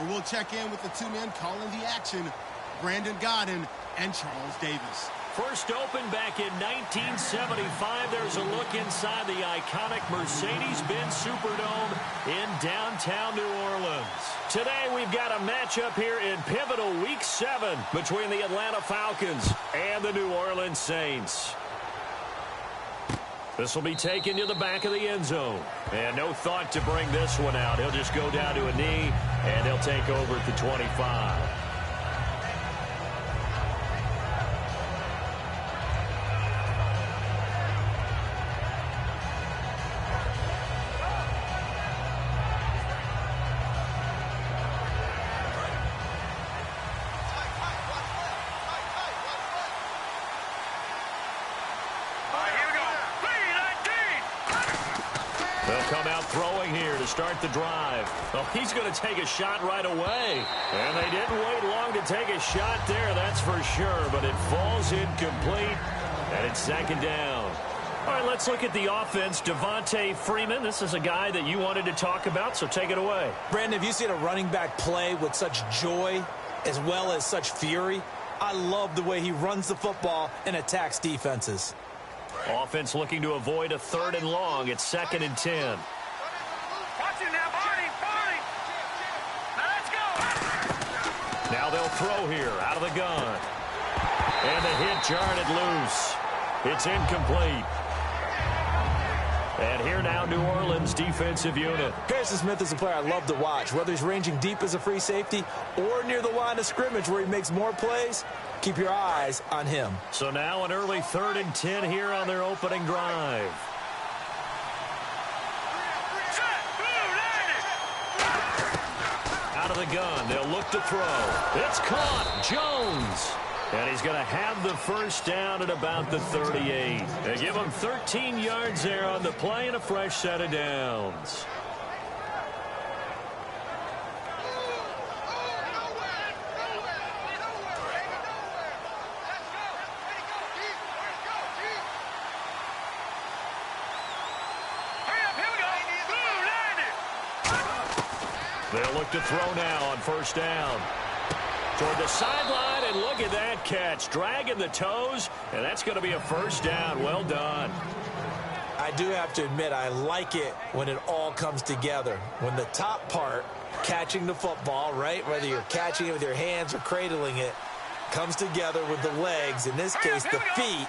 where we'll check in with the two men calling the action, Brandon Godden and Charles Davis. First opened back in 1975. There's a look inside the iconic Mercedes-Benz Superdome in downtown New Orleans. Today we've got a matchup here in pivotal Week 7 between the Atlanta Falcons and the New Orleans Saints. This will be taken to the back of the end zone. And no thought to bring this one out. He'll just go down to a knee, and he'll take over at the 25. Come out throwing here to start the drive. Oh, he's going to take a shot right away. And they didn't wait long to take a shot there, that's for sure. But it falls incomplete, and it's second down. All right, let's look at the offense. Devontae Freeman, this is a guy that you wanted to talk about, so take it away. Brandon, have you seen a running back play with such joy as well as such fury? I love the way he runs the football and attacks defenses. Offense looking to avoid a 3rd and long. It's 2nd and 10. Watch it now, Barney. Now let's go. Now they'll throw here out of the gun. And the hit jarred it loose. It's incomplete. And here now, New Orleans defensive unit. Harrison Smith is a player I love to watch. Whether he's ranging deep as a free safety or near the line of scrimmage where he makes more plays, keep your eyes on him. So now an early 3rd and 10 here on their opening drive. Out of the gun, they'll look to throw. It's caught. Jones. And he's going to have the first down at about the 38. They give him 13 yards there on the play and a fresh set of downs. They'll look to throw now on first down. Toward the sideline, and look at that catch. Dragging the toes, and that's going to be a first down. Well done. I do have to admit, I like it when it all comes together. When the top part, catching the football, right, whether you're catching it with your hands or cradling it, comes together with the legs, in this case the feet,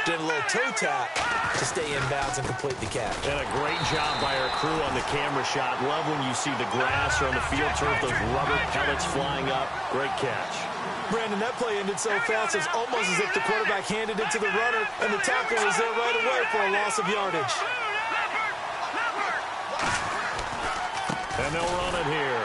did a little toe tap to stay in bounds and complete the catch. And a great job by our crew on the camera shot. Love when you see the grass or on the field turf, those rubber pellets flying up. Great catch. Brandon, that play ended so fast, it's almost as if the quarterback handed it to the runner, and the tackle was there right away for a loss of yardage. And they'll run it here.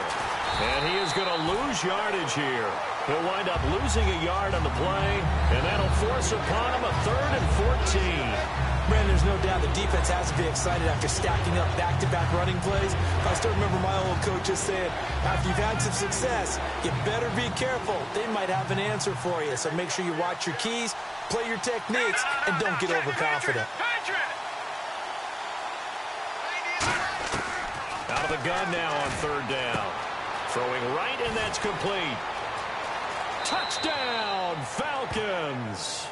And he is going to lose yardage here. He'll wind up losing a yard on the play, and that'll force upon him a 3rd and 14. Brandon, there's no doubt the defense has to be excited after stacking up back-to-back running plays. I still remember my old coaches saying, after you've had some success, you better be careful. They might have an answer for you, so make sure you watch your keys, play your techniques, and don't get overconfident. Out of the gun now on 3rd down. Throwing right, and that's complete. Touchdown, Falcons.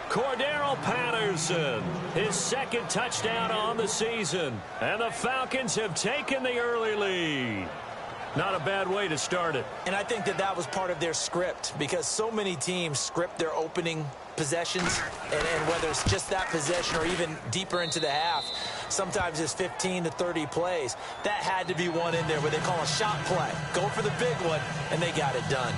Cordero Patterson, his 2nd touchdown on the season. And the Falcons have taken the early lead. Not a bad way to start it. And I think that was part of their script, because so many teams script their opening possessions, and whether it's just that possession or even deeper into the half, sometimes it's 15 to 30 plays. That had to be one in there where they call a shot play. Go for the big one, and they got it done.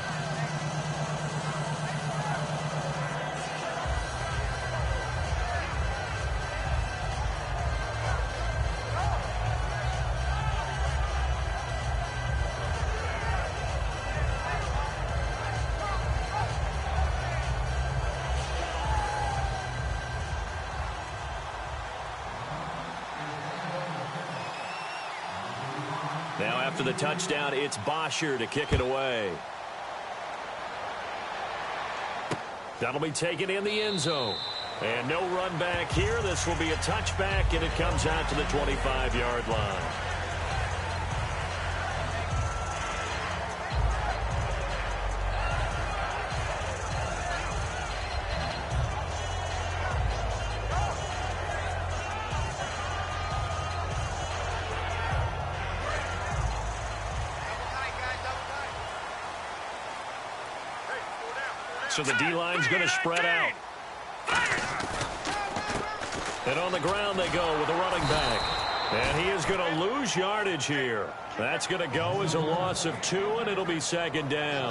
Now after the touchdown, it's Bosher to kick it away. That'll be taken in the end zone. And no run back here. This will be a touchback, and it comes out to the 25-yard line. So the D-line's going to spread out. And on the ground they go with the running back. And he is going to lose yardage here. That's going to go as a loss of 2, and it'll be second down.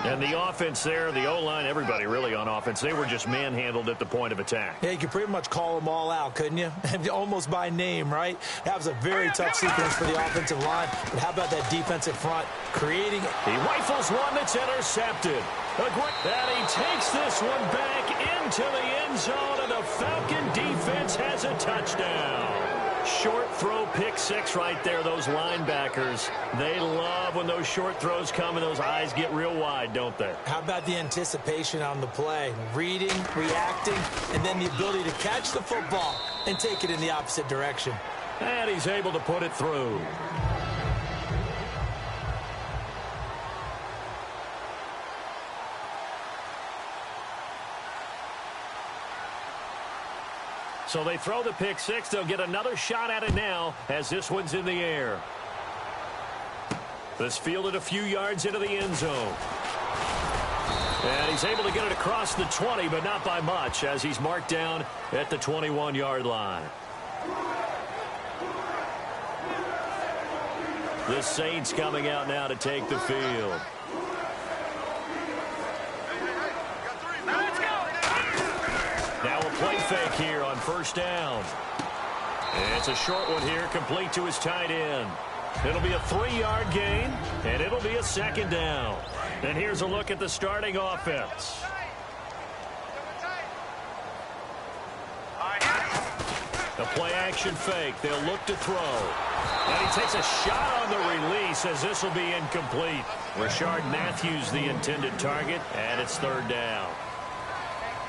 And the offense there, the O-line, everybody really on offense, they were just manhandled at the point of attack. Yeah, you could pretty much call them all out, couldn't you? Almost by name, right? That was a very tough sequence for the offensive line. But how about that defensive front creating it? He rifles one that's intercepted. And he takes this one back into the end zone, and the Falcon defense has a touchdown. Short throw, pick 6 right there. Those linebackers, they love when those short throws come and those eyes get real wide, don't they? How about the anticipation on the play? Reading, reacting, and then the ability to catch the football and take it in the opposite direction. And he's able to put it through. So they throw the pick 6. They'll get another shot at it now as this one's in the air. This fielded a few yards into the end zone. And he's able to get it across the 20, but not by much, as he's marked down at the 21-yard line. The Saints coming out now to take the field. Now a play fake here on first down. And it's a short one here, complete to his tight end. It'll be a 3-yard gain, and it'll be a second down. And here's a look at the starting offense. The play-action fake. They'll look to throw. And he takes a shot on the release as this will be incomplete. Rashard Matthews, the intended target, and it's third down.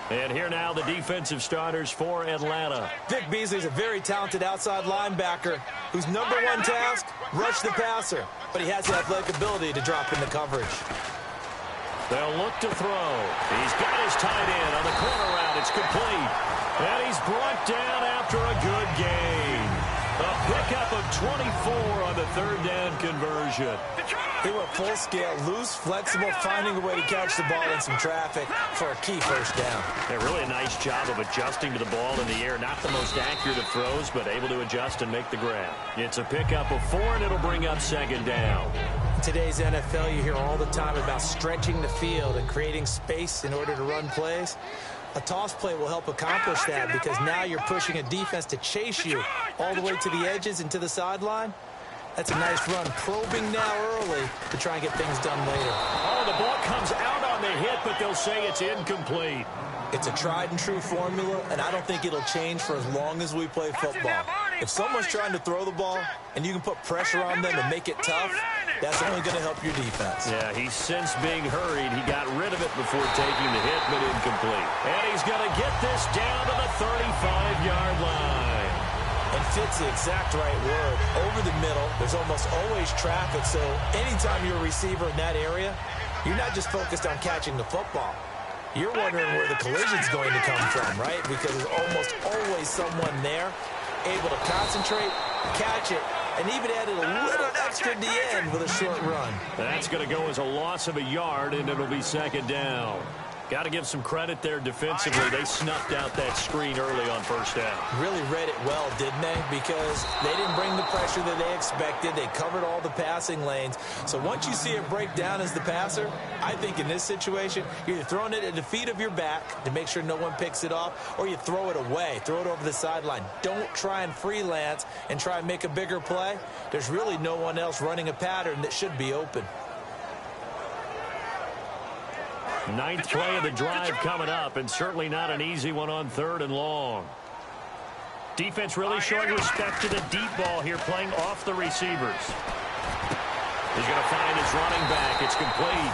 And here now the defensive starters for Atlanta. Vic Beasley's a very talented outside linebacker whose number one task, rush the passer. But he has the athletic ability to drop into coverage. They'll look to throw. He's got his tight end on the corner route. It's complete. And he's brought down after a good gain. A pickup of 24 on the third down conversion. They were full scale, loose, flexible, finding a way to catch the ball in some traffic for a key first down. Yeah, really a nice job of adjusting to the ball in the air. Not the most accurate of throws, but able to adjust and make the grab. It's a pickup of 4, and it'll bring up second down. In today's NFL, you hear all the time about stretching the field and creating space in order to run plays. A toss play will help accomplish that because now you're pushing a defense to chase you all the way to the edges and to the sideline. That's a nice run, probing now early to try and get things done later. Oh, the ball comes out on the hit, but they'll say it's incomplete. It's a tried-and-true formula, and I don't think it'll change for as long as we play football. If someone's trying to throw the ball and you can put pressure on them and make it tough, that's only going to help your defense. Yeah, he's since being hurried. He got rid of it before taking the hit, but incomplete. And he's going to get this down to the 35-yard line. And fits the exact right word. Over the middle, there's almost always traffic, so anytime you're a receiver in that area, you're not just focused on catching the football. You're wondering where the collision's going to come from, right? Because there's almost always someone there able to concentrate, catch it, and even added a little extra at the end with a short run. That's going to go as a loss of a yard, and it'll be second down. Got to give some credit there defensively. They snuffed out that screen early on first down. Really read it well, didn't they? Because they didn't bring the pressure that they expected. They covered all the passing lanes. So once you see it break down as the passer, I think in this situation, you're either throwing it at the feet of your back to make sure no one picks it off, or you throw it away, throw it over the sideline. Don't try and freelance and try and make a bigger play. There's really no one else running a pattern that should be open. Ninth play of the drive coming up, and certainly not an easy one on third and long. Defense really showing respect to the deep ball here, playing off the receivers. He's going to find his running back. It's complete.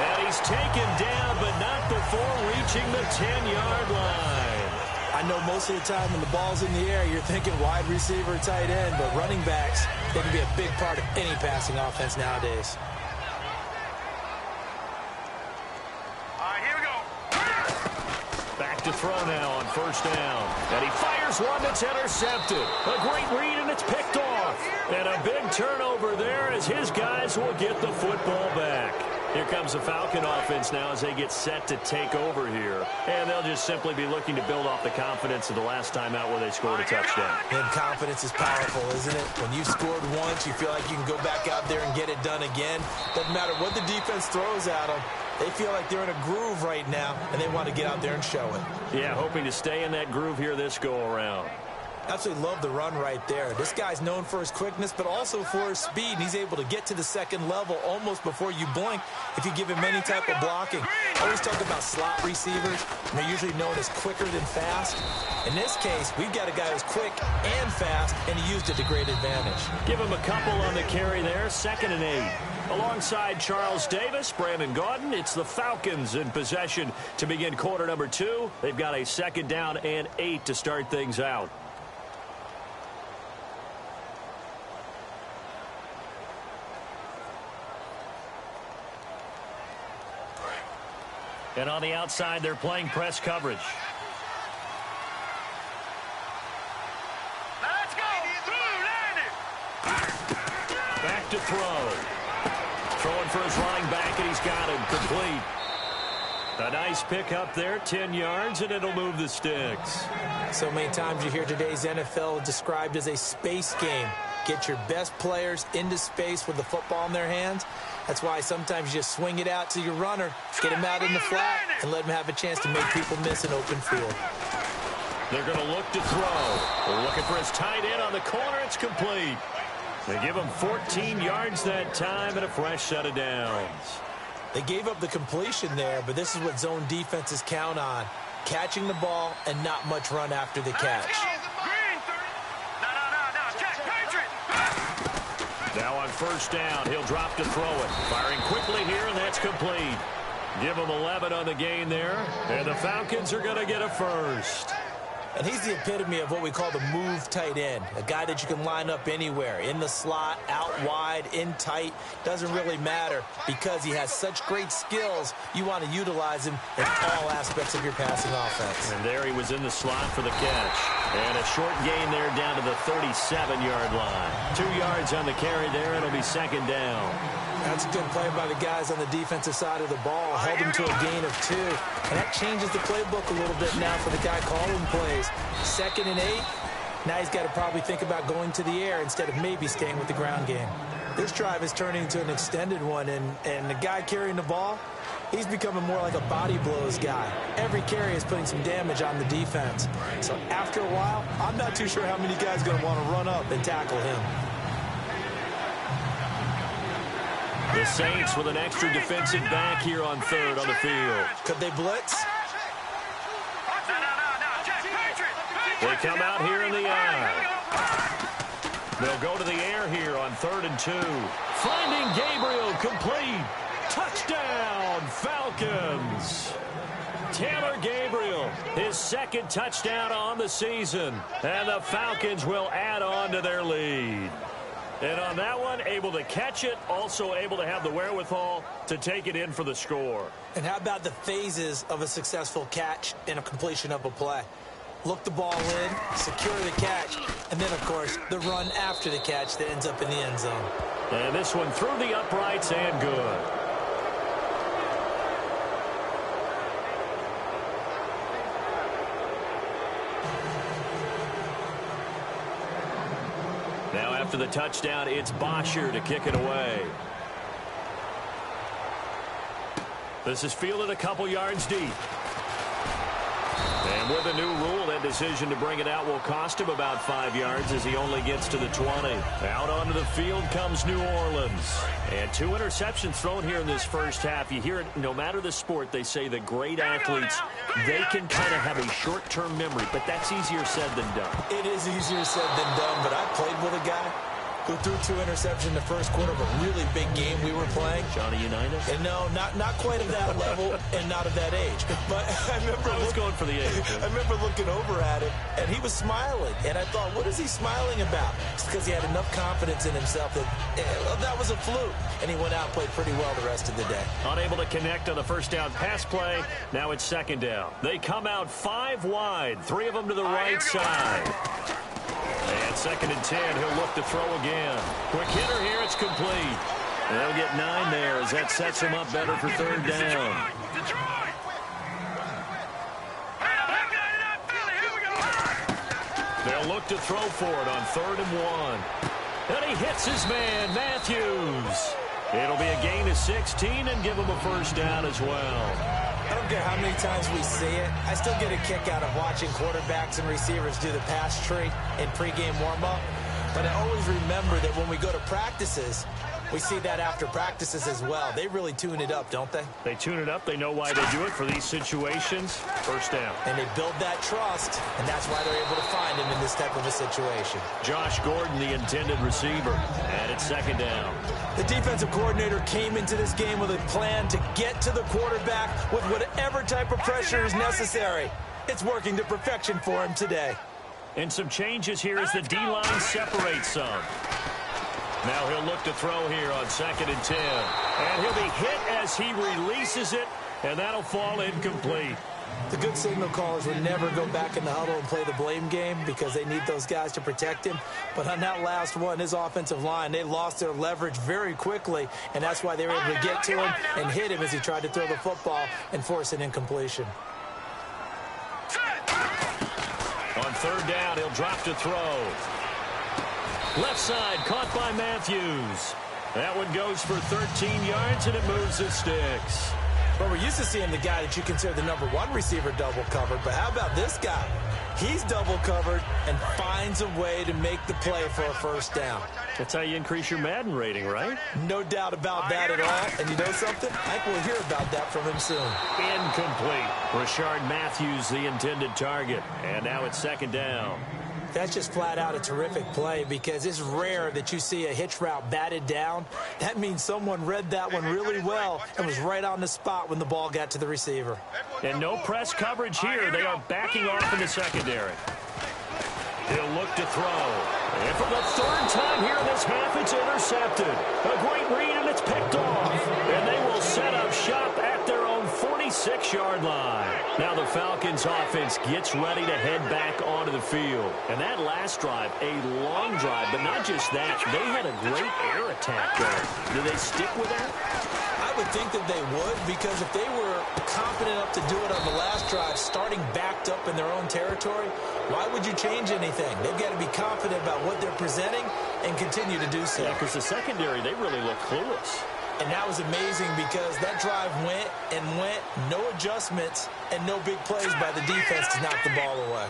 And he's taken down, but not before reaching the 10-yard line. I know most of the time when the ball's in the air, you're thinking wide receiver, tight end, but running backs, they can be a big part of any passing offense nowadays. To throw now on first down. And he fires one that's intercepted. A great read, and it's picked off. And a big turnover there as his guys will get the football back. Here comes the Falcon offense now as they get set to take over here. And they'll just simply be looking to build off the confidence of the last time out where they scored a touchdown. And confidence is powerful, isn't it? When you've scored once, you feel like you can go back out there and get it done again. Doesn't matter what the defense throws at them. They feel like they're in a groove right now, and they want to get out there and show it. Yeah, hoping to stay in that groove here this go-around. Absolutely love the run right there. This guy's known for his quickness, but also for his speed. He's able to get to the second level almost before you blink if you give him any type of blocking. I always talk about slot receivers, and they're usually known as quicker than fast. In this case, we've got a guy who's quick and fast, and he used it to great advantage. Give him a couple on the carry there, 2nd and 8. Alongside Charles Davis, Brandon Gaudin, it's the Falcons in possession to begin quarter number 2. They've got a 2nd down and 8 to start things out. And on the outside, they're playing press coverage. Let's go. Back to throw. Throwing for his running back, and he's got him complete. A nice pick up there, 10 yards, and it'll move the sticks. So many times you hear today's NFL described as a space game. Get your best players into space with the football in their hands. That's why sometimes you just swing it out to your runner, get him out in the flat, and let him have a chance to make people miss an open field. They're going to look to throw. They're looking for his tight end on the corner. It's complete. They give him 14 yards that time and a fresh set of downs. They gave up the completion there, but this is what zone defenses count on. Catching the ball and not much run after the catch. Now on 1st down, he'll drop to throw it. Firing quickly here, and that's complete. Give him 11 on the gain there, and the Falcons are going to get a first. And he's the epitome of what we call the move tight end, a guy that you can line up anywhere, in the slot, out wide, in tight. Doesn't really matter because he has such great skills. You want to utilize him in all aspects of your passing offense. And there he was in the slot for the catch. And a short gain there down to the 37-yard line. 2 yards on the carry there. It'll be 2nd down. That's a good play by the guys on the defensive side of the ball. Held him to a gain of 2. And that changes the playbook a little bit now for the guy calling plays. 2nd and 8. Now he's got to probably think about going to the air instead of maybe staying with the ground game. This drive is turning into an extended one, and the guy carrying the ball, he's becoming more like a body blows guy. Every carry is putting some damage on the defense. So after a while, I'm not too sure how many guys are going to want to run up and tackle him. The Saints with an extra defensive back here on 3rd on the field. Could they blitz? They come out here in the eye. They'll go to the air here on 3rd and 2. Finding Gabriel complete. Touchdown, Falcons. Taylor Gabriel, his 2nd touchdown on the season. And the Falcons will add on to their lead. And on that one, able to catch it, also able to have the wherewithal to take it in for the score. And how about the phases of a successful catch and a completion of a play? Look the ball in, secure the catch, and then, of course, the run after the catch that ends up in the end zone. And this one through the uprights and good. Now after the touchdown, it's Bosher to kick it away. This is fielded a couple yards deep. And with a new rule, that decision to bring it out will cost him about 5 yards as he only gets to the 20. Out onto the field comes New Orleans. And 2 interceptions thrown here in this first half. You hear it, no matter the sport, they say that great athletes, they can kind of have a short-term memory, but that's easier said than done. It is easier said than done, but I played with a guy who threw 2 interceptions in the first quarter of a really big game we were playing. Johnny Unitas? And no, not quite at that level and not at that age. But I was going for the age. I remember looking over at him, and he was smiling. And I thought, what is he smiling about? It's because he had enough confidence in himself that that was a fluke. And he went out and played pretty well the rest of the day. Unable to connect on the first down pass play. Now it's 2nd down. They come out 5 wide. 3 of them to the right side. And 2nd and 10, he'll look to throw again. Quick hitter here, it's complete. They'll get 9 there as that sets them up better for third down. They'll look to throw for it on 3rd and 1. And he hits his man, Matthews. It'll be a gain of 16 and give him a first down as well. I don't care how many times we see it. I still get a kick out of watching quarterbacks and receivers do the pass tree in pregame warm-up. But I always remember that when we go to practices, we see that after practices as well. They really tune it up, don't they? They tune it up. They know why they do it for these situations. First down. And they build that trust, and that's why they're able to find him in this type of a situation. Josh Gordon, the intended receiver, and it's 2nd down. The defensive coordinator came into this game with a plan to get to the quarterback with whatever type of pressure is necessary. It's working to perfection for him today. And some changes here as the D-line separates some. Now he'll look to throw here on 2nd and 10. And he'll be hit as he releases it, and that'll fall incomplete. The good signal callers would never go back in the huddle and play the blame game because they need those guys to protect him. But on that last one, his offensive line, they lost their leverage very quickly, and that's why they were able to get to him and hit him as he tried to throw the football and force an incompletion. On 3rd down, he'll drop to throw. Left side, caught by Matthews. That one goes for 13 yards, and it moves the sticks. Well, we're used to seeing the guy that you consider the #1 receiver double covered, but how about this guy? He's double covered and finds a way to make the play for a first down. That's how you increase your Madden rating, right? No doubt about that at all. And you know something? I think we'll hear about that from him soon. Incomplete. Rashard Matthews, the intended target. And now it's 2nd down. That's just flat out a terrific play because it's rare that you see a hitch route batted down. That means someone read that one really well and was right on the spot when the ball got to the receiver. And no press coverage here. They are backing off in the secondary. He'll look to throw. And for the 3rd time here in this half, it's intercepted. A great read, and it's picked off. And they will set up shop at their own 46-yard line. Now the Falcons offense gets ready to head back onto the field. And that last drive, a long drive, but not just that. They had a great air attack there. Do they stick with that? I would think that they would, because if they were confident enough to do it on the last drive, starting backed up in their own territory, why would you change anything? They've got to be confident about what they're presenting and continue to do so. Yeah, because the secondary, they really look clueless. And that was amazing because that drive went and went, no adjustments, and no big plays by the defense to knock the ball away.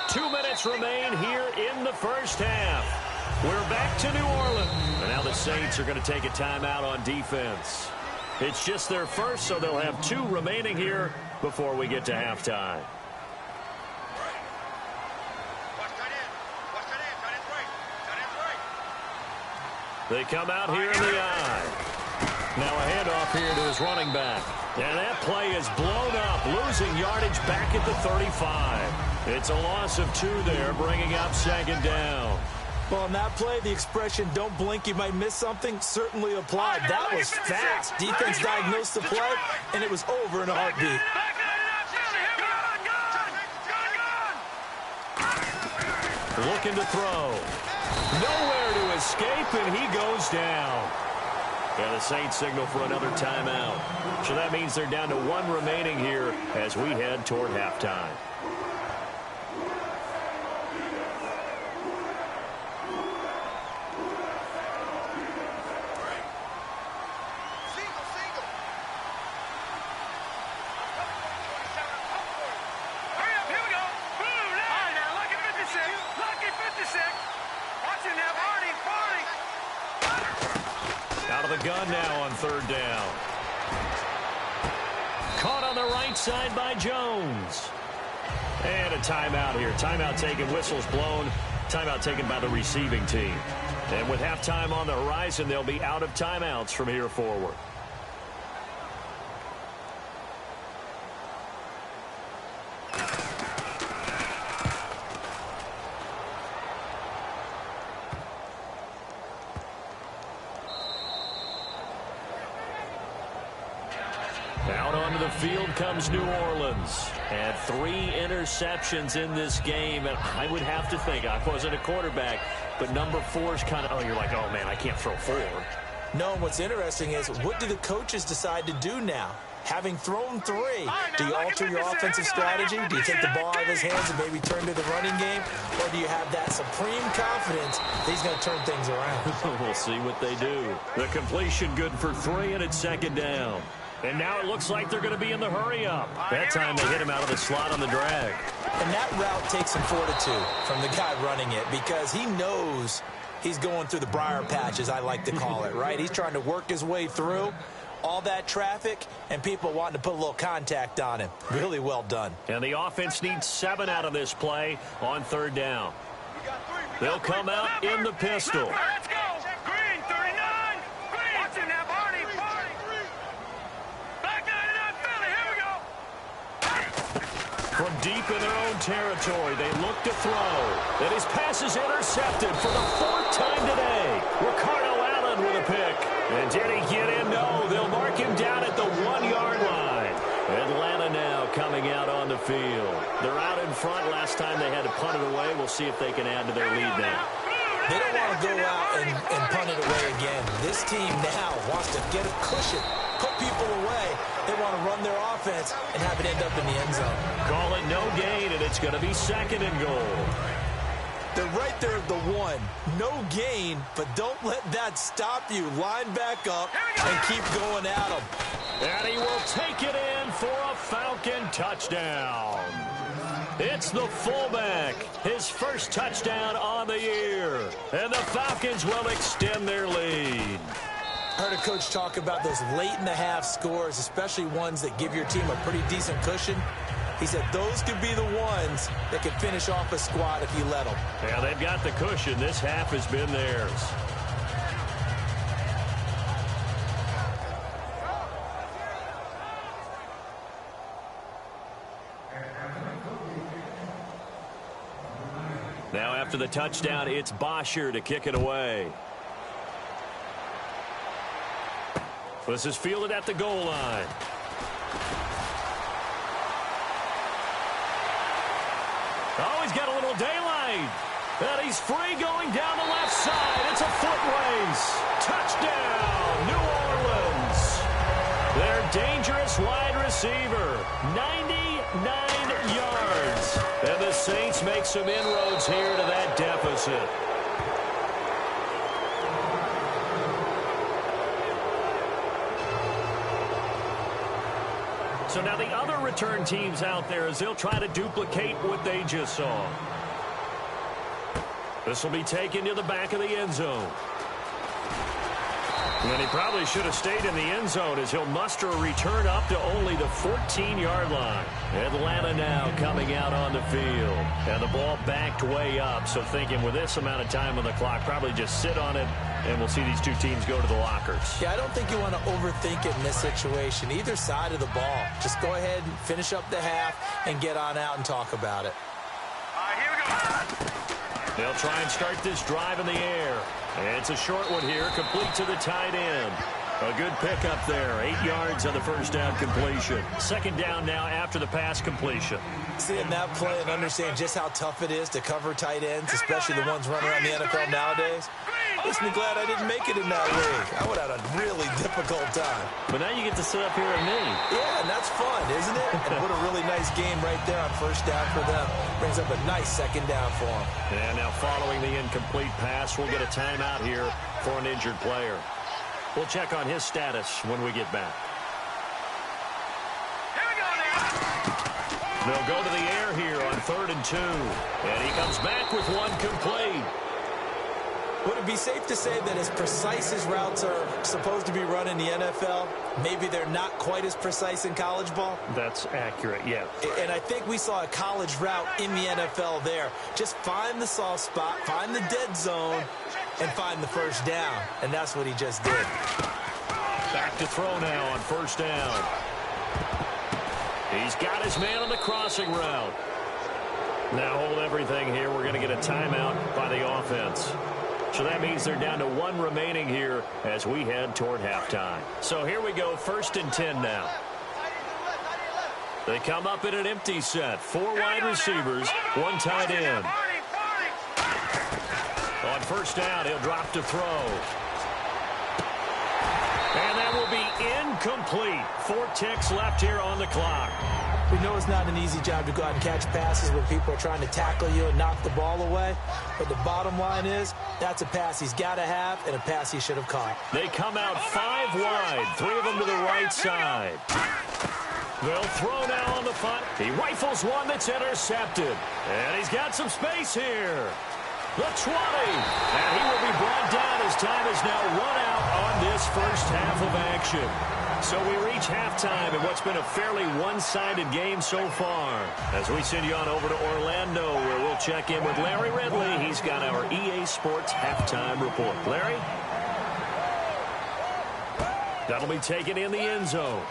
2 minutes remain here in the first half. We're back to New Orleans. And now the Saints are going to take a timeout on defense. It's just their first, so they'll have 2 remaining here before we get to halftime. They come out here in the eye. Now a handoff here to his running back. And that play is blown up, losing yardage back at the 35. It's a loss of 2 there, bringing up 2nd down. Well, on that play, the expression, don't blink, you might miss something, certainly applied. That was fast. Defense diagnosed the play, and it was over in a heartbeat. Looking to throw. Nowhere to escape, and he goes down. And the Saints signal for another timeout. So that means they're down to 1 remaining here as we head toward halftime. Out of the gun now on 3rd down. Caught on the right side by Jones. And a timeout here. Timeout taken, whistles blown. Timeout taken by the receiving team. And with halftime on the horizon, they'll be out of timeouts from here forward. Out onto the field comes New Orleans. And 3 interceptions in this game. And I would have to think, I wasn't a quarterback, but number 4 is kind of, oh, you're like, oh, man, I can't throw 4. No, what's interesting is what do the coaches decide to do now? Having thrown 3, do you alter your offensive strategy? Do you take the ball out of his hands and maybe turn to the running game? Or do you have that supreme confidence that he's going to turn things around? We'll see what they do. The completion good for 3, and it's second down. And now it looks like they're going to be in the hurry-up. That time they hit him out of the slot on the drag. And that route takes some fortitude from the guy running it because he knows he's going through the briar patch, as I like to call it, right? He's trying to work his way through all that traffic and people wanting to put a little contact on him. Really well done. And the offense needs 7 out of this play on third down. They'll come out in the pistol. Let's go. Green, 39. Green. Watching that, Barney. Back 99, Philly. Here we go. From deep in their own territory, they look to throw. And his pass is intercepted for the 4th time today. Ricardo Allen with a pick. And did he get in? No, they'll mark him down at the 1-yard line. Atlanta now coming out on the field. They're out in front. Last time they had to punt it away. We'll see if they can add to their lead now. They don't want to go out and punt it away again. This team now wants to get a cushion, put people away. They want to run their offense and have it end up in the end zone. Call it no gain, and it's going to be 2nd and goal. They're right there at the 1. No gain, but don't let that stop you. Line back up and keep going at them. And he will take it in for a Falcon touchdown. It's the fullback, his first touchdown on the year. And the Falcons will extend their lead. Heard a coach talk about those late-in-the-half scores, especially ones that give your team a pretty decent cushion. He said those could be the ones that could finish off a squad if you let them. Yeah, they've got the cushion. This half has been theirs. Now after the touchdown, it's Bosher to kick it away. This is fielded at the goal line. Oh, he's got a little daylight. And he's free going down the left side. It's a foot race. Touchdown, New Orleans. Their dangerous wide receiver, 99 yards. And the Saints make some inroads here to that deficit. So now the other return teams out there as they'll try to duplicate what they just saw. This will be taken to the back of the end zone. And he probably should have stayed in the end zone as he'll muster a return up to only the 14-yard line. Atlanta now coming out on the field. And the ball backed way up, so thinking with this amount of time on the clock, probably just sit on it, and we'll see these two teams go to the lockers. Yeah, I don't think you want to overthink it in this situation. Either side of the ball. Just go ahead and finish up the half and get on out and talk about it. All right, here we go. They'll try and start this drive in the air. And it's a short one here, complete to the tight end. A good pickup there, 8 yards on the first down completion. Second down now after the pass completion. Seeing that play and understand just how tough it is to cover tight ends, especially the ones running around the NFL nowadays. Makes me glad I didn't make it in that league. I would have had a really difficult time. But now you get to sit up here and me. Yeah, and that's fun, isn't it? And put a really nice game right there on first down for them. Brings up a nice second down for them. And now following the incomplete pass, we'll get a timeout here for an injured player. We'll check on his status when we get back. Here we go now. They'll go to the air here on 3rd and 2. And he comes back with one complete. Would it be safe to say that as precise as routes are supposed to be run in the NFL, maybe they're not quite as precise in college ball? That's accurate, yeah. And I think we saw a college route in the NFL there. Just find the soft spot, find the dead zone, and find the first down. And that's what he just did. Back to throw now on first down. He's got his man on the crossing route. Now hold everything here. We're going to get a timeout by the offense. So that means they're down to 1 remaining here as we head toward halftime. So here we go, 1st and 10 now. They come up in an empty set. 4 wide receivers, 1 tight end. On On first down, he'll drop to throw. And that will be incomplete. 4 ticks left here on the clock. We know it's not an easy job to go out and catch passes when people are trying to tackle you and knock the ball away. But the bottom line is, that's a pass he's got to have and a pass he should have caught. They come out 5 wide, 3 of them to the right side. They'll throw now on the front. He rifles one that's intercepted. And he's got some space here. The 20. And he will be brought down as time is now run out on this first half of action. So we reach halftime in what's been a fairly one-sided game so far. As we send you on over to Orlando, where we'll check in with Larry Ridley. He's got our EA Sports halftime report. Larry? That'll be taken in the end zone.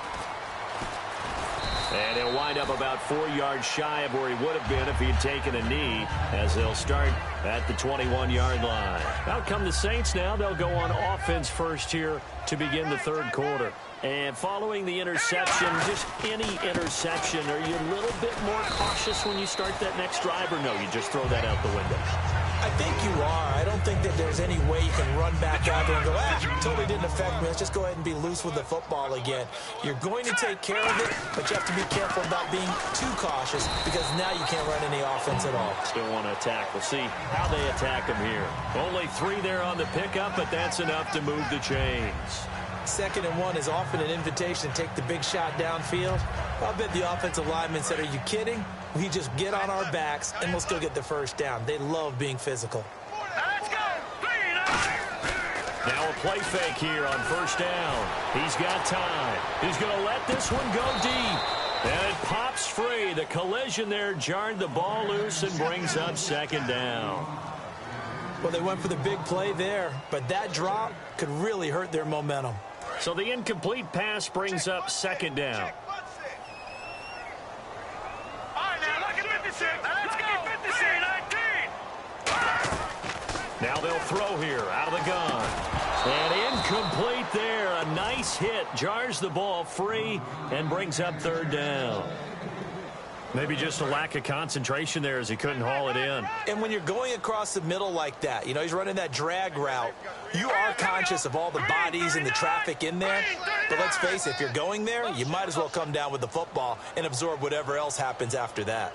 And he'll wind up about 4 yards shy of where he would have been if he had taken a knee, as they'll start at the 21-yard line. Out come the Saints now. They'll go on offense first here to begin the third quarter. And following the interception, just any interception, are you a little bit more cautious when you start that next drive, or no, you just throw that out the window? I think you are. I don't think that there's any way you can run back out there and go, totally didn't affect me. Let's just go ahead and be loose with the football again. You're going to take care of it, but you have to be careful about being too cautious because now you can't run any offense at all. Still want to attack. We'll see how they attack him here. Only 3 there on the pickup, but that's enough to move the chains. 2nd and 1 is often an invitation to take the big shot downfield. I bet the offensive lineman said, are you kidding? We just get on our backs and we'll still get the first down. They love being physical. Let's go. 3-9. Now a play fake here on first down. He's got time. He's going to let this one go deep. And it pops free. The collision there jarred the ball loose and brings up 2nd down. Well, they went for the big play there, but that drop could really hurt their momentum. So the incomplete pass brings up 2nd down. All right, now look at 56. Let's go. 3-19. Now they'll throw here out of the gun. And incomplete there. A nice hit. Jars the ball free and brings up 3rd down. Maybe just a lack of concentration there as he couldn't haul it in. And when you're going across the middle like that, you know, he's running that drag route, you are conscious of all the bodies and the traffic in there. But let's face it, if you're going there, you might as well come down with the football and absorb whatever else happens after that.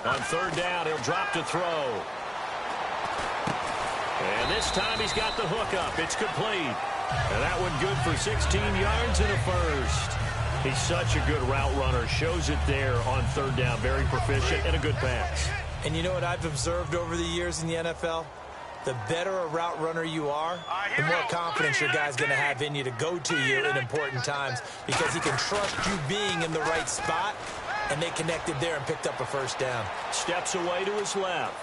On 3rd down, he'll drop to throw. And this time he's got the hook up. It's complete. And that one good for 16 yards and a first. He's such a good route runner. Shows it there on 3rd down. Very proficient and a good pass. And you know what I've observed over the years in the NFL? The better a route runner you are, the more confidence your guy's going to have in you to go to you in important times because he can trust you being in the right spot, and they connected there and picked up a first down. Steps away to his left.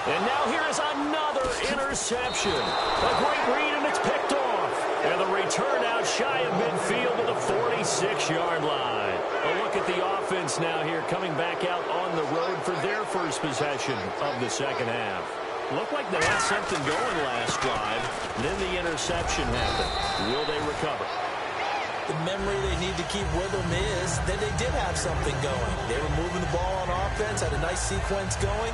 And now here is another interception. A great read, and it's picked off. And the return out shy of midfield to the 46-yard line. A look at the offense now here coming back out on the road for their first possession of the 2nd half. Looked like they had something going last drive. Then the interception happened. Will they recover? The memory they need to keep with them is that they did have something going. They were moving the ball on offense, had a nice sequence going.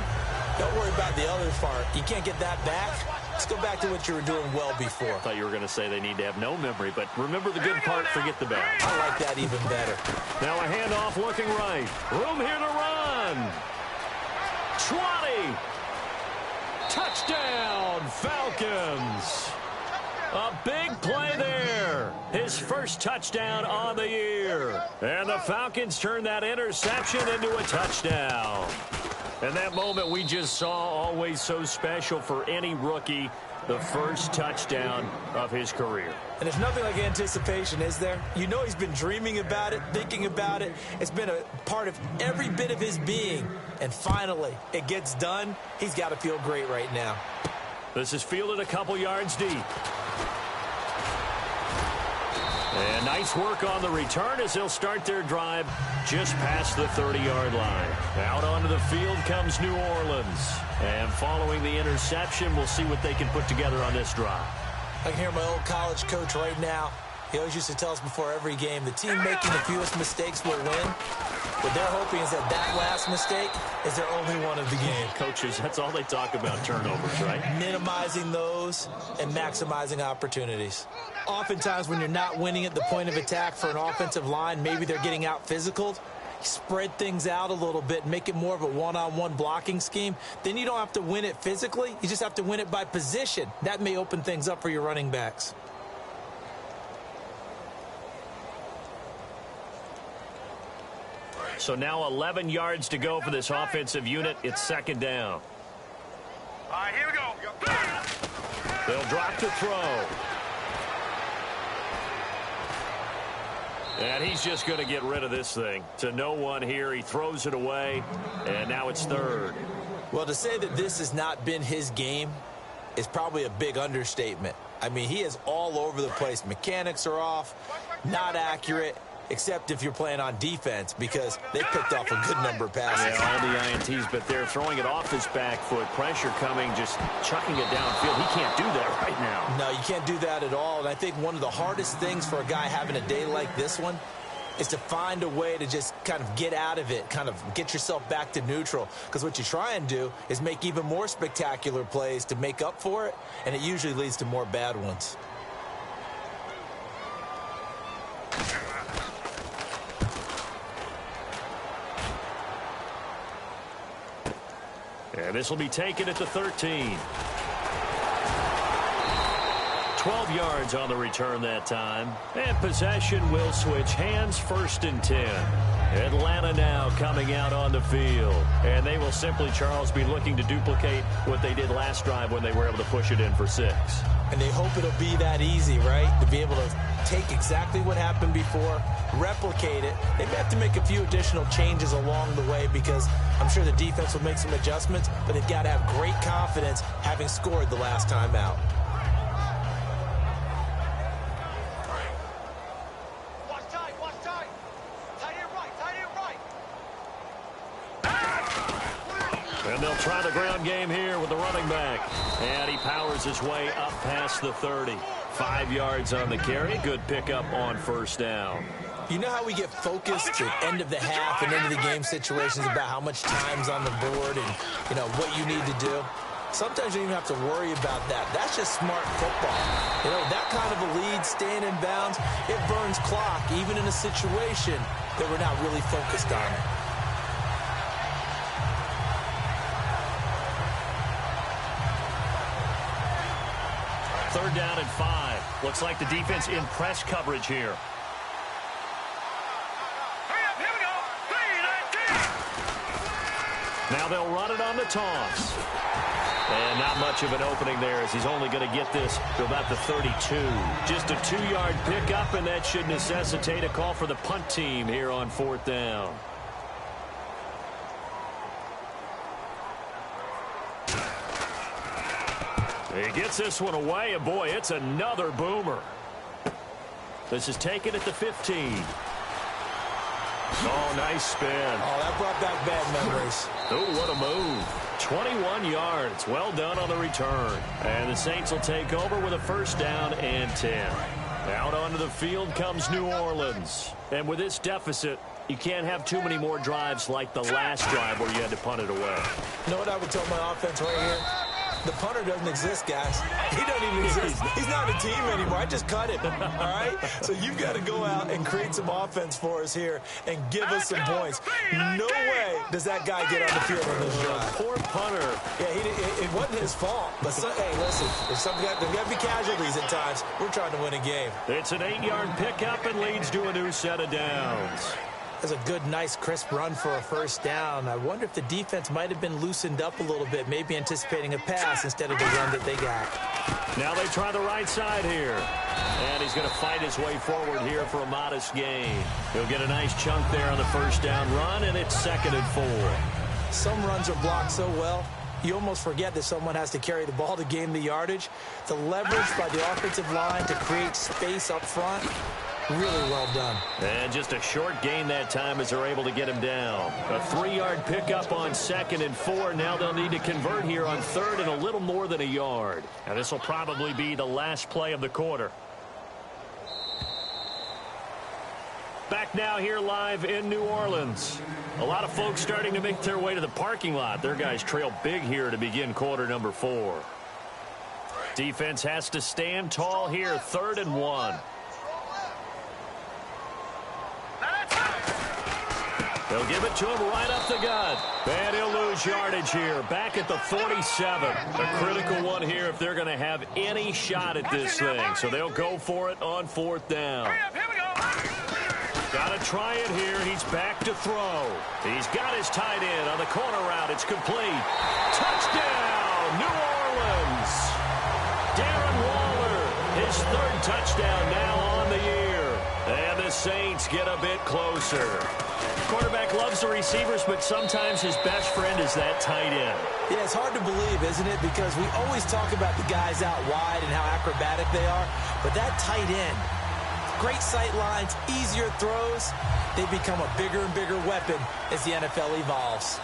Don't worry about the other part. You can't get that back. Let's go back to what you were doing well before. I thought you were going to say they need to have no memory, but remember the good part, forget the bad. I like that even better. Now a handoff looking right. Room here to run. 20. Touchdown, Falcons. A big play there. His first touchdown on the year. And the Falcons turn that interception into a touchdown. And that moment we just saw, always so special for any rookie, the first touchdown of his career. And there's nothing like anticipation, is there? You know he's been dreaming about it, thinking about it. It's been a part of every bit of his being. And finally, it gets done. He's got to feel great right now. This is fielded a couple yards deep. And nice work on the return as they'll start their drive just past the 30-yard line. Out onto the field comes New Orleans. And following the interception, we'll see what they can put together on this drive. I can hear my old college coach right now. He always used to tell us before every game, the team making the fewest mistakes will win. What they're hoping is that last mistake is their only one of the game. Coaches, that's all they talk about, turnovers, right? Minimizing those and maximizing opportunities. Oftentimes when you're not winning at the point of attack for an offensive line, maybe they're getting out physical. Spread things out a little bit, make it more of a one-on-one blocking scheme. Then you don't have to win it physically. You just have to win it by position. That may open things up for your running backs. So now 11 yards to go for this offensive unit. It's second down. All right, here we go. They'll drop to throw. And he's just going to get rid of this thing. To no one here. He throws it away, and now it's third. Well, to say that this has not been his game is probably a big understatement. I mean, he is all over the place. Mechanics are off, not accurate, except if you're playing on defense, because they picked off a good number of passes. Yeah, all the INTs, but they're throwing it off his back foot. Pressure coming, just chucking it downfield. He can't do that right now. No, you can't do that at all. And I think one of the hardest things for a guy having a day like this one is to find a way to just kind of get out of it, kind of get yourself back to neutral. Because what you try and do is make even more spectacular plays to make up for it, and it usually leads to more bad ones. And this will be taken at the 13. 12 yards on the return that time. And possession will switch hands, 1st and 10. Atlanta now coming out on the field. And they will simply, Charles, be looking to duplicate what they did last drive when they were able to push it in for 6. And they hope it'll be that easy, right? To be able to take exactly what happened before, replicate it. They may have to make a few additional changes along the way because I'm sure the defense will make some adjustments, but they've got to have great confidence having scored the last time out. Watch tight, watch tight. Tight end right, tight end right. And they'll try the ground game here with the running back. And he powers his way up past the 30. 5 yards on the carry. Good pickup on 1st down. You know how we get focused at end of the half and end of the game situations about how much time's on the board and, you know, what you need to do? Sometimes you don't even have to worry about that. That's just smart football. You know, that kind of a lead, staying in bounds, it burns clock, even in a situation that we're not really focused on it. Third down and 5. Looks like the defense in press coverage here. Now they'll run it on the toss. And not much of an opening there as he's only going to get this to about the 32. Just a 2-yard pickup, and that should necessitate a call for the punt team here on 4th down. He gets this one away, and boy, it's another boomer. This is taken at the 15. Oh, nice spin. Oh, that brought back bad memories. Oh, what a move. 21 yards. Well done on the return. And the Saints will take over with a 1st down and 10. Out onto the field comes New Orleans. And with this deficit, you can't have too many more drives like the last drive where you had to punt it away. You know what I would tell my offense right here? The punter doesn't exist, guys. He doesn't even exist. He's not a team anymore. I just cut him, all right? So you've got to go out and create some offense for us here and give us some points. No way does that guy get on the field on this drive. Poor punter. Yeah, it wasn't his fault. But, hey, listen, there's got to be casualties at times. We're trying to win a game. It's an 8-yard pickup and leads to a new set of downs. That's a good, nice, crisp run for a 1st down. I wonder if the defense might have been loosened up a little bit, maybe anticipating a pass instead of the run that they got. Now they try the right side here. And he's going to fight his way forward here for a modest gain. He'll get a nice chunk there on the 1st down run, and it's 2nd and 4. Some runs are blocked so well, you almost forget that someone has to carry the ball to gain the yardage. The leverage by the offensive line to create space up front, really well done. And just a short gain that time as they're able to get him down. A 3-yard pickup on 2nd and 4. Now they'll need to convert here on 3rd and a little more than a yard. And this will probably be the last play of the quarter. Back now here live in New Orleans. A lot of folks starting to make their way to the parking lot. Their guys trail big here to begin quarter number 4. Defense has to stand tall here, 3rd and 1. They'll give it to him right up the gut. And he'll lose yardage here. Back at the 47. A critical one here if they're going to have any shot at this thing. So they'll go for it on 4th down. Got to try it here. He's back to throw. He's got his tight end on the corner route. It's complete. Touchdown, New Orleans. Darren Waller, his 3rd touchdown now on the year. And the Saints get a bit closer. Quarterback loves the receivers, but sometimes his best friend is that tight end. Yeah, it's hard to believe, isn't it? Because we always talk about the guys out wide and how acrobatic they are. But that tight end, great sight lines, easier throws, they become a bigger and bigger weapon as the NFL evolves.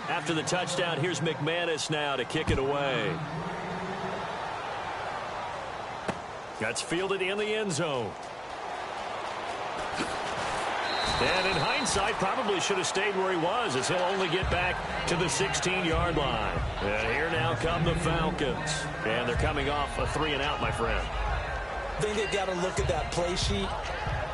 After the touchdown, here's McManus now to kick it away. That's fielded in the end zone. And in hindsight, probably should have stayed where he was, as he'll only get back to the 16-yard line. And here now come the Falcons. And they're coming off a 3-and-out, my friend. I think they've got to look at that play sheet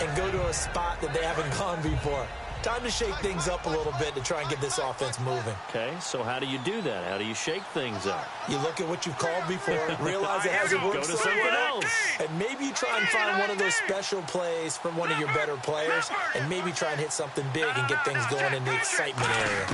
and go to a spot that they haven't gone before. Time to shake things up a little bit to try and get this offense moving. Okay, so how do you do that? How do you shake things up? You look at what you've called before, realize it hasn't worked. Go to something else. And maybe you try and find one of those special plays from one of your better players, and maybe try and hit something big and get things going in the excitement area.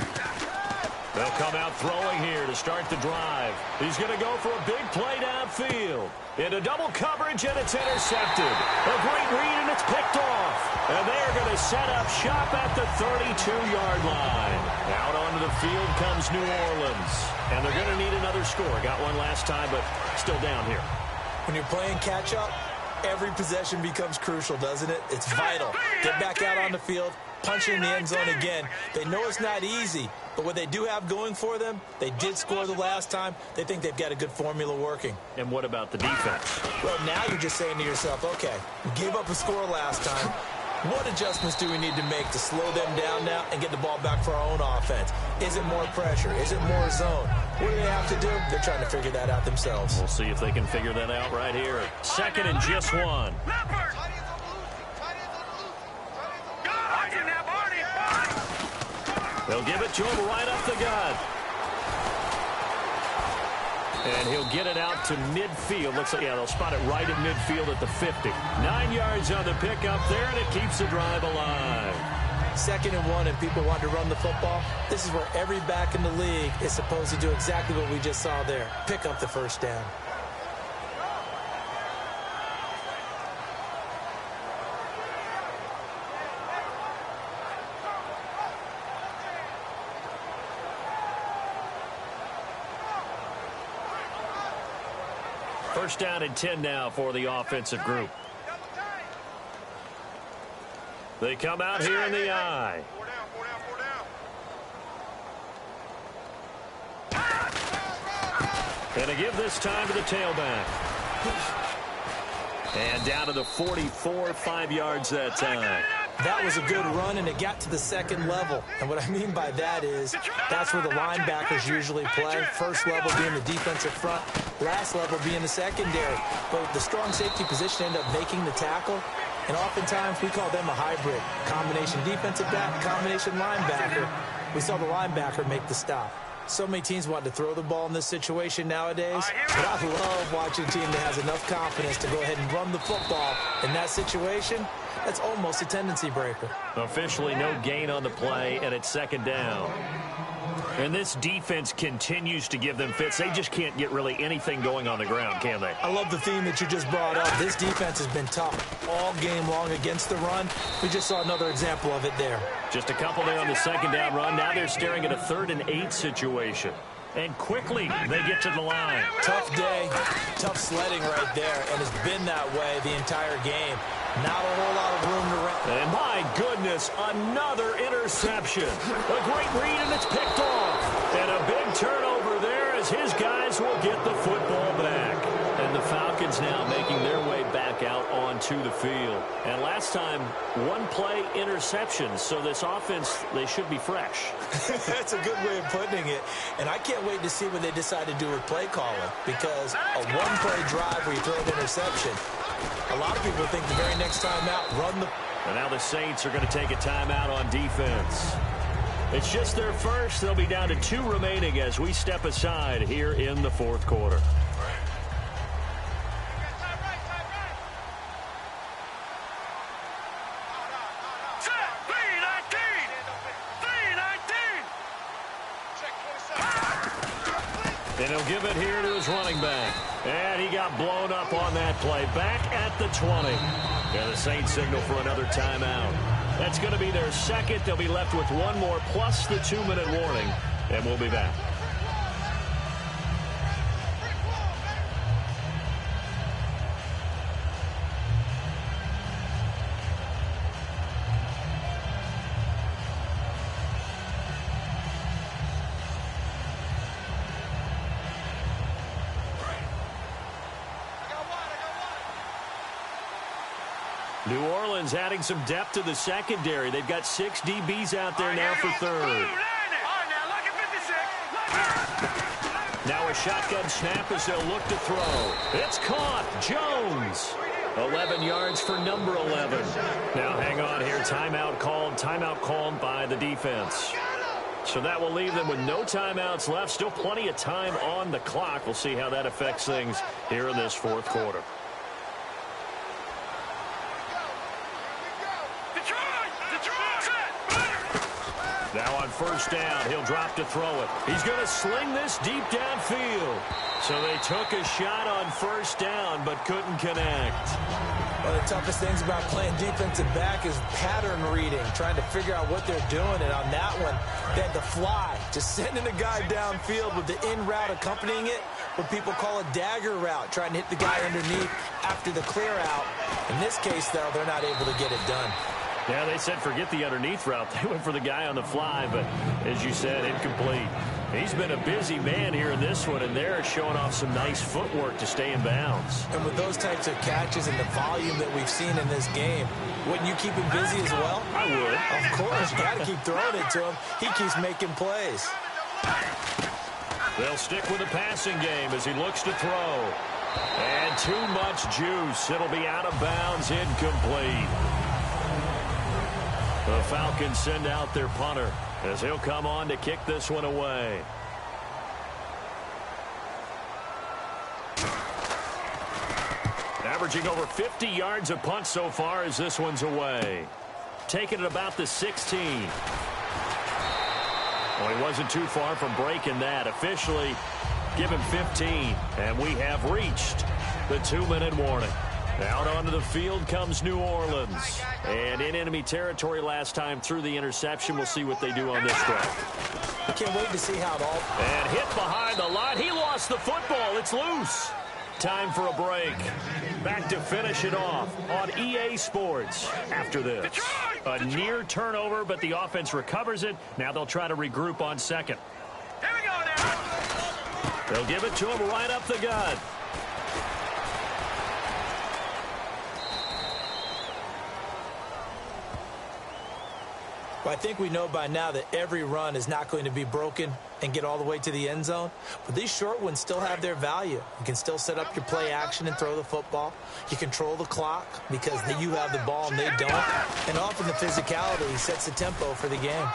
They'll come out throwing here to start the drive. He's going to go for a big play downfield. Into double coverage, and it's intercepted. A great read, and it's picked off. And they're going to set up shop at the 32-yard line. Out onto the field comes New Orleans. And they're going to need another score. Got one last time, but still down here. When you're playing catch-up, every possession becomes crucial, doesn't it? It's vital. Get back out on the field, punch in the end zone again. They know it's not easy, but what they do have going for them, they did score the last time. They think they've got a good formula working. And what about the defense? Well, now you're just saying to yourself, okay, we gave up a score last time. What adjustments do we need to make to slow them down now and get the ball back for our own offense? Is it more pressure? Is it more zone? What do they have to do? They're trying to figure that out themselves. We'll see if they can figure that out right here. 2nd and just 1. They'll give it to him right up the gut. And he'll get it out to midfield. Looks like, yeah, they'll spot it right at midfield at the 50. 9 yards on the pickup there, and it keeps the drive alive. 2nd and 1, and people want to run the football. This is where every back in the league is supposed to do exactly what we just saw there. Pick up the 1st down. First down and 10 now for the offensive group. They come out here in the eye. And a give this time to the tailback. And down to the 44, 5 yards that time. That was a good run, and it got to the 2nd level. And what I mean by that is that's where the linebackers usually play. First level being the defensive front, last level being the secondary. But the strong safety position ended up making the tackle. And oftentimes we call them a hybrid. Combination defensive back, combination linebacker. We saw the linebacker make the stop. So many teams want to throw the ball in this situation nowadays. But I love watching a team that has enough confidence to go ahead and run the football in that situation. That's almost a tendency breaker. Officially no gain on the play, and it's 2nd down. And this defense continues to give them fits. They just can't get really anything going on the ground, can they? I love the theme that you just brought up. This defense has been tough all game long against the run. We just saw another example of it there. Just a couple there on the 2nd down run. Now they're staring at a 3rd and 8 situation. And quickly they get to the line. Tough day, tough sledding right there, and it's been that way the entire game. Not a whole lot of room to run. And my goodness, another interception. A great read, and it's picked off. And a big turnover there as his guys will get the football back. And the Falcons now making their way back out onto the field. And last time, one play interception. So this offense, they should be fresh. That's a good way of putting it. And I can't wait to see what they decide to do with play calling, because a one-play drive where you throw an interception, a lot of people think the very next time out, run the... And now the Saints are going to take a timeout on defense. It's just their first. They'll be down to 2 remaining as we step aside here in the fourth quarter. And he'll give it here to his running back. And he got blown up on that play. Back at the 20. And the Saints signal for another timeout. That's going to be their second. They'll be left with one more plus the 2-minute warning. And we'll be back. New Orleans adding some depth to the secondary. They've got 6 DBs out there now for third. Now a shotgun snap as they'll look to throw. It's caught. Jones. 11 yards for number 11. Now hang on here. Timeout called by the defense. So that will leave them with no timeouts left. Still plenty of time on the clock. We'll see how that affects things here in this fourth quarter. Now on first down, he'll drop to throw it. He's going to sling this deep downfield. So they took a shot on first down, but couldn't connect. One of the toughest things about playing defensive back is pattern reading, trying to figure out what they're doing. And on that one, they had to fly, just sending a guy downfield with the in route accompanying it, what people call a dagger route, trying to hit the guy underneath after the clear out. In this case, though, they're not able to get it done. Yeah, they said forget the underneath route. They went for the guy on the fly, but as you said, incomplete. He's been a busy man here in this one, and they're showing off some nice footwork to stay in bounds. And with those types of catches and the volume that we've seen in this game, wouldn't you keep him busy as well? I would. Of course. You got to keep throwing it to him. He keeps making plays. They'll stick with the passing game as he looks to throw. And too much juice. It'll be out of bounds, incomplete. The Falcons send out their punter as he'll come on to kick this one away. Averaging over 50 yards a punt so far as this one's away. Taking it about the 16. Well, he wasn't too far from breaking that. Officially, give him 15. And we have reached the 2-minute warning. Out onto the field comes New Orleans. And in enemy territory last time through the interception. We'll see what they do on this drive. I can't wait to see how it all... And hit behind the line. He lost the football. It's loose. Time for a break. Back to finish it off on EA Sports after this. A near turnover, but the offense recovers it. Now they'll try to regroup on second. Here we go now. They'll give it to him right up the gut. Well, I think we know by now that every run is not going to be broken and get all the way to the end zone. But these short ones still have their value. You can still set up your play action and throw the football. You control the clock because you have the ball and they don't. And often the physicality sets the tempo for the game.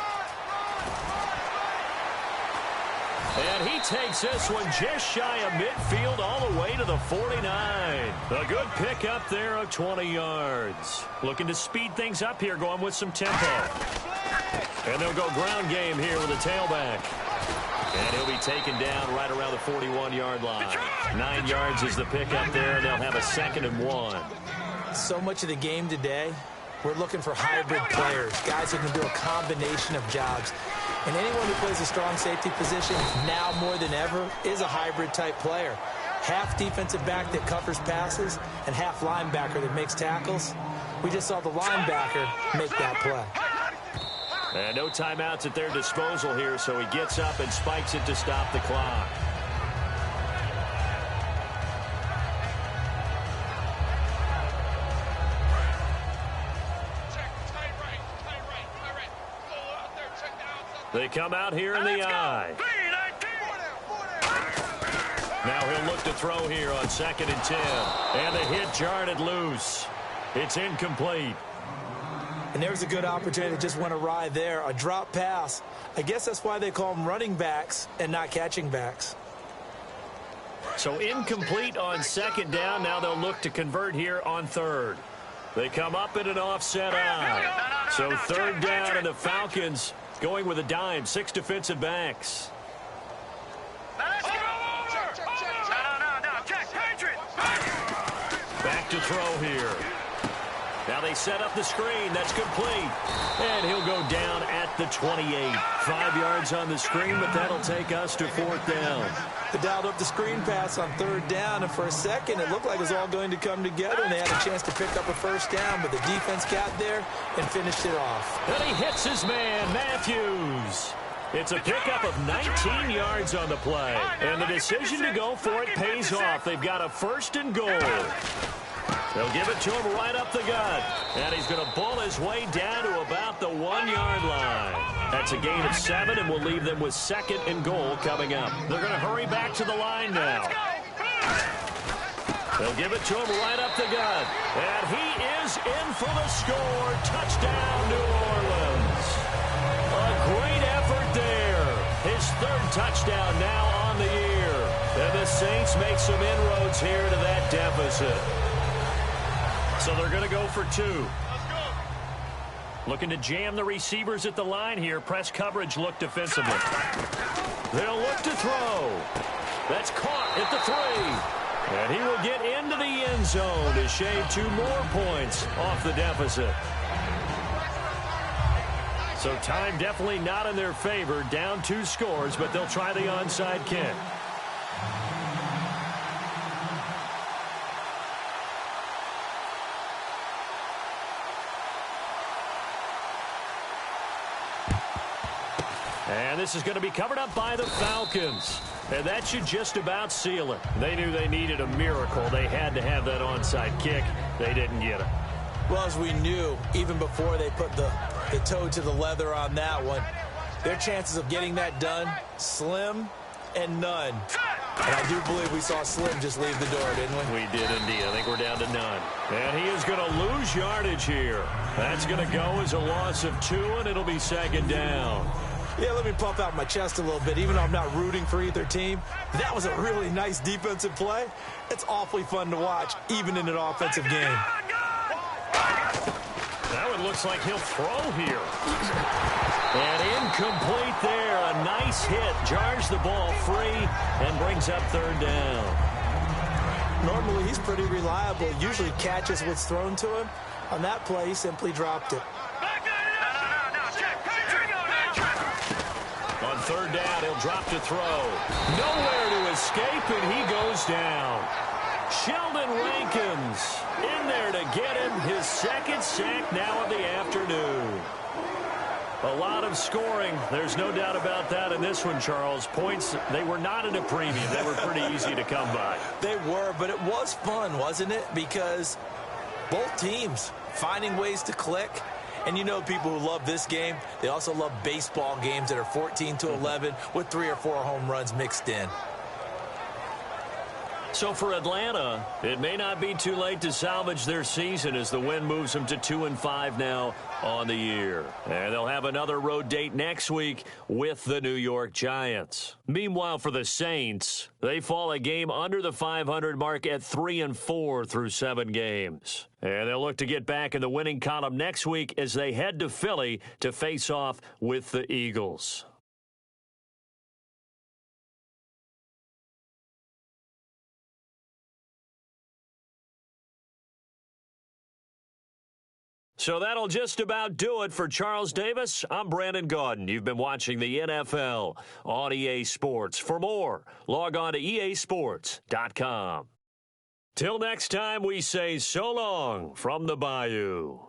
And he takes this one just shy of midfield all the way to the 49. A good pickup there of 20 yards. Looking to speed things up here, going with some tempo. And they'll go ground game here with a tailback. And he'll be taken down right around the 41-yard line. 9 yards is the pickup there. They'll have a 2nd and 1. So much of the game today, we're looking for hybrid players, guys who can do a combination of jobs. And anyone who plays a strong safety position, now more than ever, is a hybrid-type player. Half defensive back that covers passes and half linebacker that makes tackles. We just saw the linebacker make that play. And no timeouts at their disposal here, so he gets up and spikes it to stop the clock. They come out here in the eye. Now he'll look to throw here on 2nd and 10. And the hit jarred it loose. It's incomplete. And there's a good opportunity that just went awry there. A drop pass. I guess that's why they call them running backs and not catching backs. So incomplete on 2nd down. Now they'll look to convert here on 3rd. They come up in an offset eye. So 3rd down, and the Falcons going with a dime. 6 defensive backs. Back to throw here. Now they set up the screen. That's complete. And he'll go down at the 28. 5 yards on the screen, but that'll take us to 4th down. They dialed up the screen pass on 3rd down, and for a second it looked like it was all going to come together, and they had a chance to pick up a 1st down, but the defense got there and finished it off. And he hits his man, Matthews. It's a pickup of 19 yards on the play, and the decision to go for it pays off. They've got a 1st and goal. They'll give it to him right up the gut. And he's going to bull his way down to about the 1-yard line. That's a gain of 7, and we'll leave them with 2nd and goal coming up. They're going to hurry back to the line now. They'll give it to him right up the gut. And he is in for the score. Touchdown, New Orleans. A great effort there. His 3rd touchdown now on the year. And the Saints make some inroads here to that deficit. So they're going to go for 2. Looking to jam the receivers at the line here. Press coverage look defensively. They'll look to throw. That's caught at the 3. And he will get into the end zone to shave 2 more points off the deficit. So time definitely not in their favor. Down 2 scores, but they'll try the onside kick. And this is going to be covered up by the Falcons. And that should just about seal it. They knew they needed a miracle. They had to have that onside kick. They didn't get it. Well, as we knew, even before they put the toe to the leather on that one, their chances of getting that done, slim and none. And I do believe we saw Slim just leave the door, didn't we? We did indeed. I think we're down to none. And he is going to lose yardage here. That's going to go as a loss of 2, and it'll be 2nd down. Yeah, let me pump out my chest a little bit. Even though I'm not rooting for either team, that was a really nice defensive play. It's awfully fun to watch, even in an offensive game. That one looks like he'll throw here. And incomplete there. A nice hit. Jars the ball free and brings up 3rd down. Normally, he's pretty reliable. Usually catches what's thrown to him. On that play, he simply dropped it. On 3rd down, he'll drop to throw. Nowhere to escape, and he goes down. Sheldon Rankins in there to get him his 2nd sack now of the afternoon. A lot of scoring. There's no doubt about that in this one, Charles. Points, they were not at a premium. They were pretty easy to come by. They were, but it was fun, wasn't it? Because both teams finding ways to click. And you know people who love this game, they also love baseball games that are 14-11 with 3 or 4 home runs mixed in. So for Atlanta, it may not be too late to salvage their season as the win moves them to 2-5 now on the year. And they'll have another road date next week with the New York Giants. Meanwhile, for the Saints, they fall a game under the 500 mark at 3-4 through 7 games. And they'll look to get back in the winning column next week as they head to Philly to face off with the Eagles. So that'll just about do it for Charles Davis. I'm Brandon Gaudin. You've been watching the NFL on EA Sports. For more, log on to easports.com. Till next time, we say so long from the Bayou.